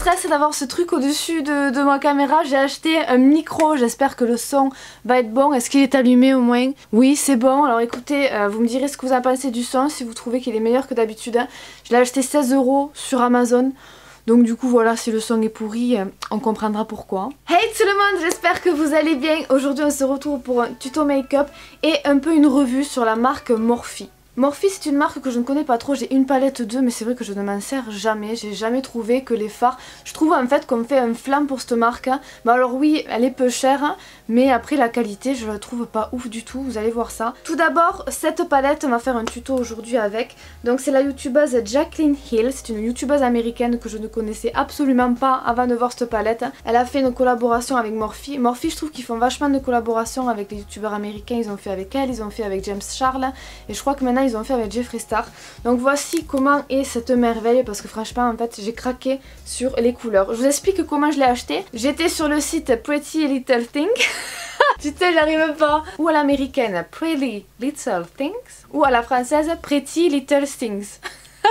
stresse d'avoir ce truc au-dessus de ma caméra. J'ai acheté un micro, j'espère que le son va être bon. Est-ce qu'il est allumé au moins? Oui, c'est bon. Alors écoutez, vous me direz ce que vous en pensez du son, si vous trouvez qu'il est meilleur que d'habitude. Je l'ai acheté 16 € sur Amazon. Donc du coup voilà, si le son est pourri, on comprendra pourquoi. Hey tout le monde, j'espère que vous allez bien. Aujourd'hui on se retrouve pour un tuto make-up et un peu une revue sur la marque Morphe. Morphe, c'est une marque que je ne connais pas trop, j'ai une palette d'eux mais c'est vrai que je ne m'en sers jamais, j'ai jamais trouvé que les fards, je trouve en fait qu'on me fait un flamme pour cette marque, hein. Bah alors oui, elle est peu chère, hein, mais après la qualité je la trouve pas ouf du tout, vous allez voir ça. Tout d'abord, cette palette, on va faire un tuto aujourd'hui avec, donc c'est la youtubeuse Jaclyn Hill, c'est une youtubeuse américaine que je ne connaissais absolument pas avant de voir cette palette. Elle a fait une collaboration avec Morphe. Morphe, je trouve qu'ils font vachement de collaborations avec les youtubeurs américains, ils ont fait avec elle, ils ont fait avec James Charles, et je crois que maintenant ils ont fait avec Jeffree Star. Donc voici comment est cette merveille, parce que franchement en fait j'ai craqué sur les couleurs. Je vous explique comment je l'ai acheté. J'étais sur le site Pretty Little Thing. Putain, j'arrive pas. Ou à l'américaine Pretty Little Things, ou à la française Pretty Little Things.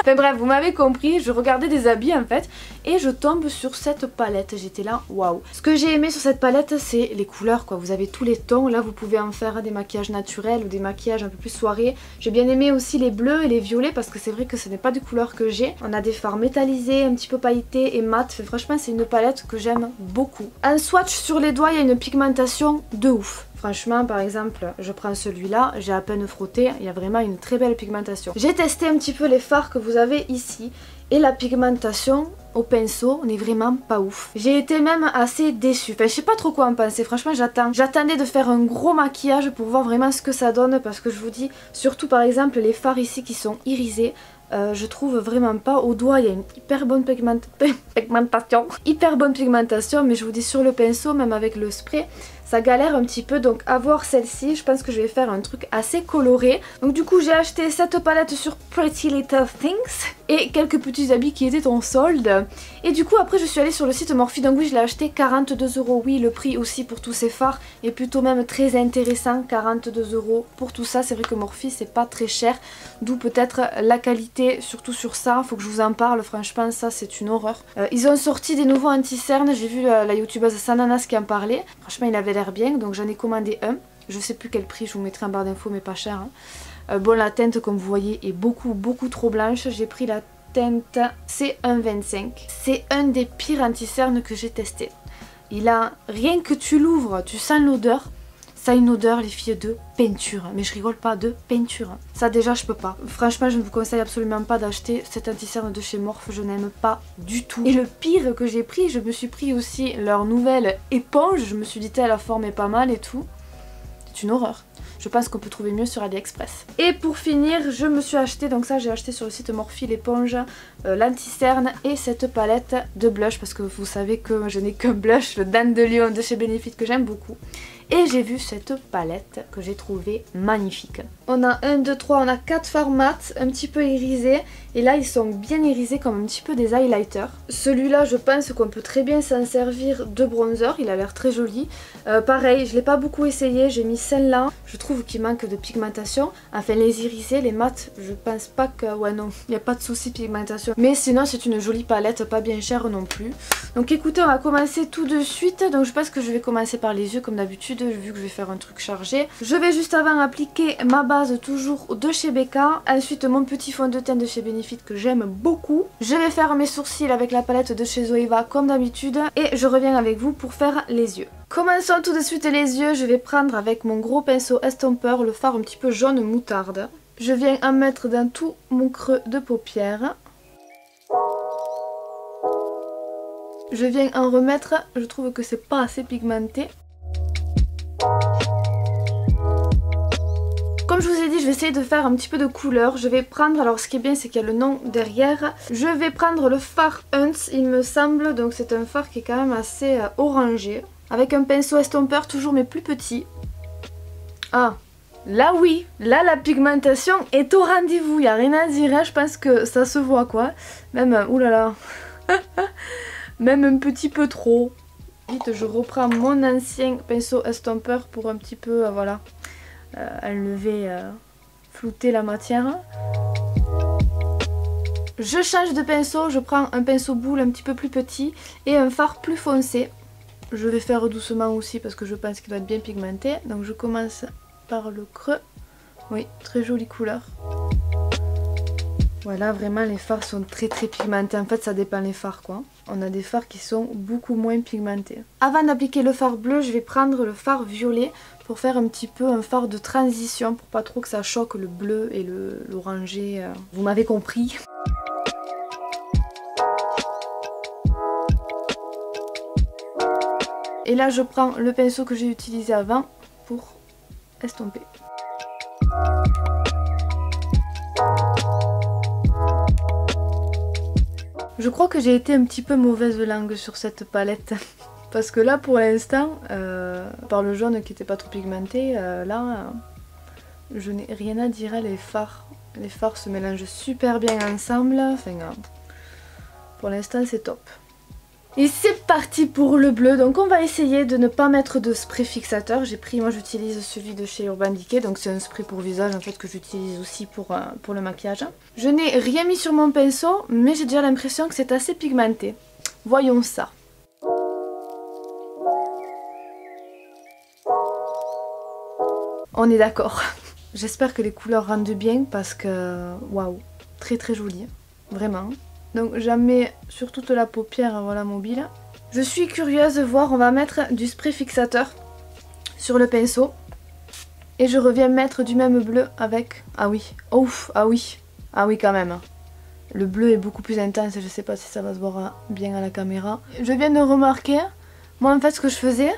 Enfin bref, vous m'avez compris, je regardais des habits en fait et je tombe sur cette palette, j'étais là, waouh. Ce que j'ai aimé sur cette palette, c'est les couleurs quoi, vous avez tous les tons, là vous pouvez en faire des maquillages naturels ou des maquillages un peu plus soirée. J'ai bien aimé aussi les bleus et les violets parce que c'est vrai que ce n'est pas des couleurs que j'ai. On a des fards métallisés, un petit peu pailletés et mat, franchement c'est une palette que j'aime beaucoup. Un swatch sur les doigts, il y a une pigmentation de ouf. Franchement, par exemple, je prends celui-là, j'ai à peine frotté, il y a vraiment une très belle pigmentation. J'ai testé un petit peu les fards que vous avez ici et la pigmentation au pinceau n'est vraiment pas ouf. J'ai été même assez déçue, enfin je sais pas trop quoi en penser, franchement j'attendais de faire un gros maquillage pour voir vraiment ce que ça donne parce que je vous dis, surtout par exemple les fards ici qui sont irisés, je trouve vraiment pas. Au doigt il y a une hyper bonne pigmentation, mais je vous dis sur le pinceau, même avec le spray, ça galère un petit peu. Donc à voir celle-ci, je pense que je vais faire un truc assez coloré. Donc du coup j'ai acheté cette palette sur Pretty Little Things et quelques petits habits qui étaient en solde. Et du coup après je suis allée sur le site Morphe, donc oui je l'ai acheté 42 €. Oui, le prix aussi pour tous ces fards est plutôt même très intéressant, 42 € pour tout ça. C'est vrai que Morphe c'est pas très cher, d'où peut-être la qualité, surtout sur ça, faut que je vous en parle, franchement ça c'est une horreur. Ils ont sorti des nouveaux anti-cernes, j'ai vu la youtubeuse Sananas qui en parlait, franchement il avait l'air bien, donc j'en ai commandé un, je sais plus quel prix, je vous mettrai en barre d'infos mais pas cher, hein. Bon, la teinte comme vous voyez est beaucoup trop blanche, j'ai pris la teinte C125, c'est un des pires anti-cernes que j'ai testé. Il a, rien que tu l'ouvres, tu sens l'odeur. Ça a une odeur, les filles, de peinture. Mais je rigole pas, de peinture. Ça déjà je peux pas. Franchement je ne vous conseille absolument pas d'acheter cet anti-cerne de chez Morphe. Je n'aime pas du tout. Et le pire que j'ai pris, je me suis pris aussi leur nouvelle éponge. Je me suis dit la forme est pas mal et tout. C'est une horreur. Je pense qu'on peut trouver mieux sur AliExpress. Et pour finir, je me suis acheté, donc ça j'ai acheté sur le site Morphe, l'éponge, l'anti-cerne et cette palette de blush. Parce que vous savez que je n'ai qu'un blush, le Dan de Lion de chez Benefit que j'aime beaucoup. Et j'ai vu cette palette que j'ai trouvée magnifique. On a 1, 2, 3, on a 4 fards mat, un petit peu irisés. Et là ils sont bien irisés comme un petit peu des highlighters. Celui-là je pense qu'on peut très bien s'en servir de bronzer, il a l'air très joli. Pareil, je l'ai pas beaucoup essayé, j'ai mis celle-là. Je trouve qu'il manque de pigmentation. Enfin les irisés, les mats, je pense pas que... Ouais non, il n'y a pas de souci pigmentation. Mais sinon c'est une jolie palette, pas bien chère non plus. Donc écoutez, on va commencer tout de suite. Donc je pense que je vais commencer par les yeux comme d'habitude, vu que je vais faire un truc chargé. Je vais juste avant appliquer ma base toujours de chez Becca. Ensuite mon petit fond de teint de chez Benefit que j'aime beaucoup. Je vais faire mes sourcils avec la palette de chez Zoeva comme d'habitude. Et je reviens avec vous pour faire les yeux. Commençons tout de suite les yeux. Je vais prendre avec mon gros pinceau estompeur le fard un petit peu jaune moutarde. Je viens en mettre dans tout mon creux de paupière. Je viens en remettre, je trouve que c'est pas assez pigmenté. Comme je vous ai dit, je vais essayer de faire un petit peu de couleur. Je vais prendre, alors ce qui est bien c'est qu'il y a le nom derrière. Je vais prendre le fard Hunts il me semble, donc c'est un fard qui est quand même assez orangé. Avec un pinceau estompeur toujours mais plus petit. Ah, là oui, là la pigmentation est au rendez-vous, il n'y a rien à dire, hein. Je pense que ça se voit quoi. Même, oulala, même un petit peu trop. Vite, je reprends mon ancien pinceau estompeur pour un petit peu, voilà, enlever, flouter la matière. Je change de pinceau, je prends un pinceau boule un petit peu plus petit et un fard plus foncé. Je vais faire doucement aussi parce que je pense qu'il doit être bien pigmenté. Donc je commence par le creux. Oui, très jolie couleur. Voilà, vraiment les fards sont très pigmentés. En fait ça dépend les fards quoi. On a des fards qui sont beaucoup moins pigmentés. Avant d'appliquer le fard bleu, je vais prendre le fard violet pour faire un petit peu un fard de transition pour pas trop que ça choque le bleu et l'orangé. Vous m'avez compris. Et là je prends le pinceau que j'ai utilisé avant pour estomper. Je crois que j'ai été un petit peu mauvaise langue sur cette palette. Parce que là pour l'instant, par le jaune qui n'était pas trop pigmenté, je n'ai rien à dire. Les fards se mélangent super bien ensemble. Enfin, pour l'instant c'est top. Et c'est parti pour le bleu. Donc on va essayer de ne pas mettre de spray fixateur. Moi j'utilise celui de chez Urban Decay. Donc c'est un spray pour visage en fait que j'utilise aussi pour le maquillage. Je n'ai rien mis sur mon pinceau, mais j'ai déjà l'impression que c'est assez pigmenté. Voyons ça. On est d'accord. J'espère que les couleurs rendent bien parce que waouh, très joli, vraiment. Donc j'en mets sur toute la paupière, voilà, mobile. Je suis curieuse de voir, on va mettre du spray fixateur sur le pinceau. Et je reviens mettre du même bleu avec... Ah oui, ouf, ah oui quand même. Le bleu est beaucoup plus intense, je sais pas si ça va se voir bien à la caméra. Je viens de remarquer, moi en fait ce que je faisais,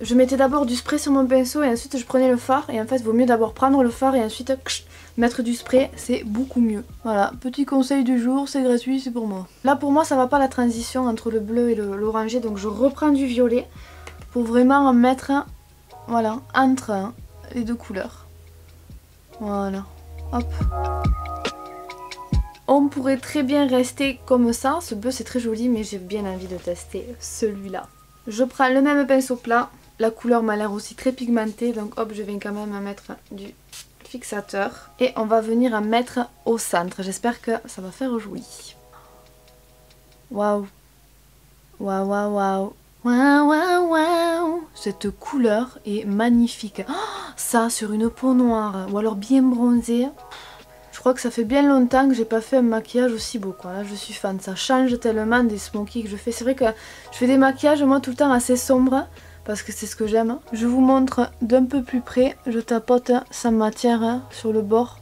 je mettais d'abord du spray sur mon pinceau et ensuite je prenais le fard. Et en fait il vaut mieux d'abord prendre le fard et ensuite mettre du spray, c'est beaucoup mieux. Voilà, petit conseil du jour, c'est gratuit, c'est pour moi. Là pour moi ça va pas la transition entre le bleu et l'orangé, donc je reprends du violet pour vraiment en mettre, voilà, entre les deux couleurs. Voilà, hop. On pourrait très bien rester comme ça, ce bleu c'est très joli mais j'ai bien envie de tester celui-là. Je prends le même pinceau plat, la couleur m'a l'air aussi très pigmentée, donc hop je viens quand même mettre du fixateur et on va venir en mettre au centre. J'espère que ça va faire joli. Waouh, waouh, waouh, waouh, waouh, waouh, waouh. Cette couleur est magnifique. Oh, ça sur une peau noire ou alors bien bronzée. Je crois que ça fait bien longtemps que j'ai pas fait un maquillage aussi beau quoi. Là je suis fan, ça change tellement des smokies que je fais. C'est vrai que je fais des maquillages moi tout le temps assez sombres parce que c'est ce que j'aime. Je vous montre d'un peu plus près, je tapote sans matière sur le bord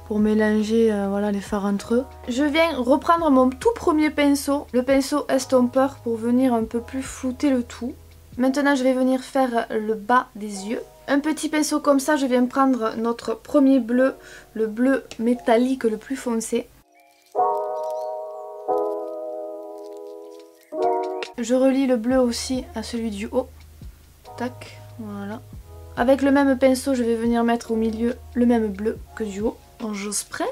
pour mélanger voilà, les fards entre eux. Je viens reprendre mon tout premier pinceau, le pinceau estompeur pour venir un peu plus flouter le tout. Maintenant je vais venir faire le bas des yeux. Un petit pinceau comme ça, je viens prendre notre premier bleu, le bleu métallique le plus foncé. Je relie le bleu aussi à celui du haut. Tac, voilà. Avec le même pinceau, je vais venir mettre au milieu le même bleu que du haut. Je spray.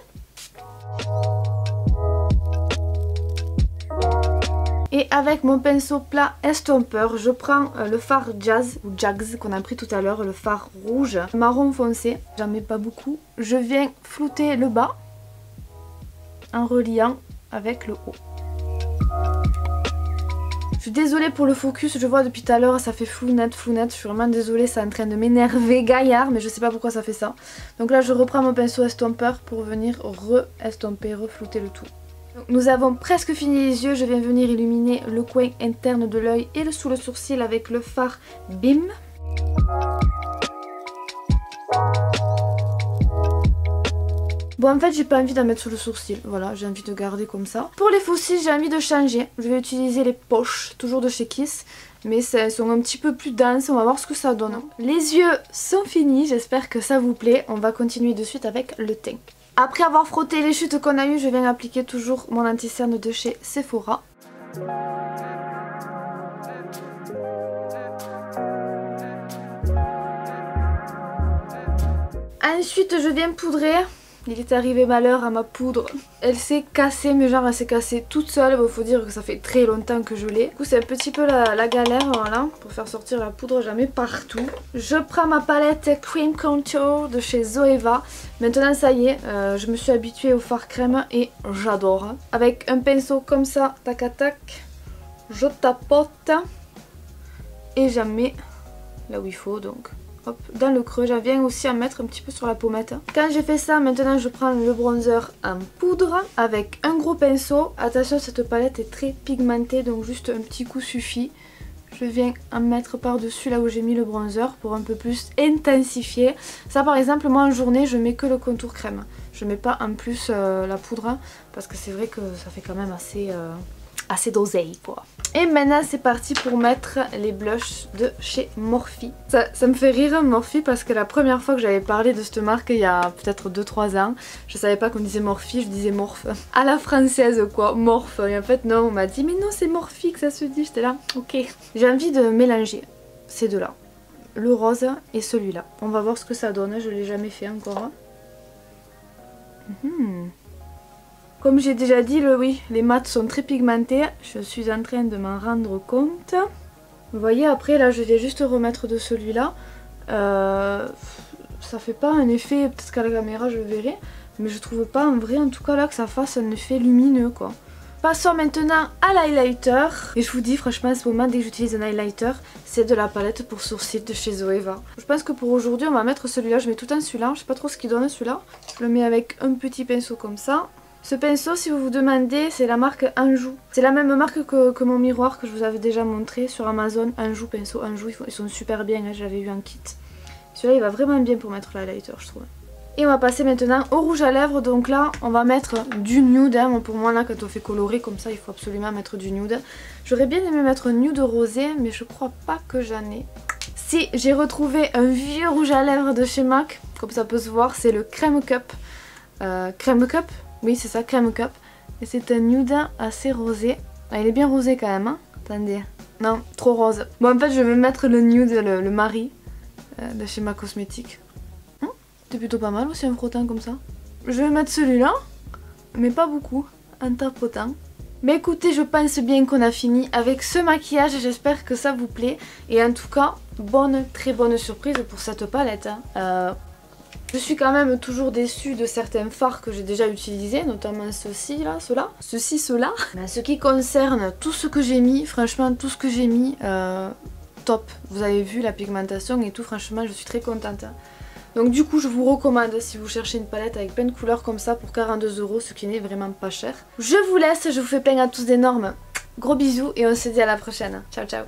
Et avec mon pinceau plat estompeur, je prends le fard Jazz ou Jags qu'on a pris tout à l'heure, le fard rouge marron foncé. J'en mets pas beaucoup. Je viens flouter le bas en reliant avec le haut. Je suis désolée pour le focus, je vois depuis tout à l'heure ça fait flou net, je suis vraiment désolée, c'est en train de m'énerver gaillard, mais je sais pas pourquoi ça fait ça. Donc là je reprends mon pinceau estompeur pour venir re-estomper, reflouter le tout. Donc, nous avons presque fini les yeux, je viens venir illuminer le coin interne de l'œil et le sous le sourcil avec le fard Bim. Bon en fait j'ai pas envie d'en mettre sur le sourcil, voilà j'ai envie de garder comme ça. Pour les faux cils j'ai envie de changer, je vais utiliser les poches, toujours de chez Kiss. Mais elles sont un petit peu plus denses, on va voir ce que ça donne. Les yeux sont finis, j'espère que ça vous plaît. On va continuer de suite avec le teint. Après avoir frotté les chutes qu'on a eues, je viens appliquer toujours mon anti-cerne de chez Sephora. Ensuite je viens poudrer il est arrivé malheur à ma poudre. Elle s'est cassée, mais genre elle s'est cassée toute seule. Bon, faut dire que ça fait très longtemps que je l'ai. Du coup c'est un petit peu la galère, voilà, pour faire sortir la poudre, j'en mets partout. Je prends ma palette Cream Contour de chez Zoeva. Maintenant ça y est, je me suis habituée au fard crème et j'adore. Avec un pinceau comme ça, tac à tac, je tapote et j'en mets là où il faut, donc hop, dans le creux. J'en viens aussi à mettre un petit peu sur la pommette. Quand j'ai fait ça, maintenant je prends le bronzer en poudre avec un gros pinceau. Attention, cette palette est très pigmentée, donc juste un petit coup suffit. Je viens en mettre par-dessus là où j'ai mis le bronzer pour un peu plus intensifier. Ça par exemple, moi en journée, je mets que le contour crème. Je mets pas en plus la poudre parce que c'est vrai que ça fait quand même assez d'oseille quoi. Et maintenant c'est parti pour mettre les blushs de chez Morphe. Ça me fait rire Morphe parce que la première fois que j'avais parlé de cette marque il y a peut-être 2-3 ans, je savais pas qu'on disait Morphe, je disais Morphe. À la française quoi, Morphe. Et en fait non, on m'a dit mais non c'est Morphe que ça se dit, j'étais là, ok. J'ai envie de mélanger ces deux là, le rose et celui-là. On va voir ce que ça donne, je l'ai jamais fait encore. Comme j'ai déjà dit, oui, les mats sont très pigmentés. Je suis en train de m'en rendre compte. Vous voyez, après, là, je vais juste remettre de celui-là. Ça fait pas un effet, peut-être qu'à la caméra, je verrai. Mais je trouve pas, en vrai, en tout cas, là, que ça fasse un effet lumineux, quoi. Passons maintenant à l'highlighter. Et je vous dis, franchement, à ce moment, dès que j'utilise un highlighter, c'est de la palette pour sourcils de chez Zoeva. Je pense que pour aujourd'hui, on va mettre celui-là. Je mets tout en celui-là. Je sais pas trop ce qu'il donne, celui-là. Je le mets avec un petit pinceau comme ça. Ce pinceau, si vous vous demandez, c'est la marque Anjou. C'est la même marque que mon miroir que je vous avais déjà montré sur Amazon. Anjou, pinceau Anjou, ils sont super bien, hein, je l'avais eu en kit. Celui-là, il va vraiment bien pour mettre l'highlighter, je trouve. Et on va passer maintenant au rouge à lèvres. Donc là, on va mettre du nude. Hein. Pour moi, là, quand on fait colorer comme ça, il faut absolument mettre du nude. J'aurais bien aimé mettre un nude rosé, mais je crois pas que j'en ai. Si, j'ai retrouvé un vieux rouge à lèvres de chez MAC. Comme ça peut se voir, c'est le Crème Cup. Crème Cup ? Oui, c'est ça, Crème Cup. Et c'est un nude assez rosé. Ah, il est bien rosé quand même, hein. Attendez. Non, trop rose. Bon, en fait, je vais mettre le nude, le Marie, de chez MAC Cosmétique. C'est plutôt pas mal aussi un frottant comme ça. Je vais mettre celui-là, mais pas beaucoup, en tapotant. Mais écoutez, je pense bien qu'on a fini avec ce maquillage. J'espère que ça vous plaît. Et en tout cas, très bonne surprise pour cette palette. Hein. Je suis quand même toujours déçue de certains fards que j'ai déjà utilisés, notamment ceux-ci, là, ceux-là. Ceux-ci, ceux-là. Mais en ce qui concerne tout ce que j'ai mis, franchement, tout ce que j'ai mis, top. Vous avez vu la pigmentation et tout, franchement, je suis très contente. Donc du coup, je vous recommande si vous cherchez une palette avec plein de couleurs comme ça pour 42 €, ce qui n'est vraiment pas cher. Je vous laisse, je vous fais plein à tous d'énormes gros bisous et on se dit à la prochaine. Ciao, ciao.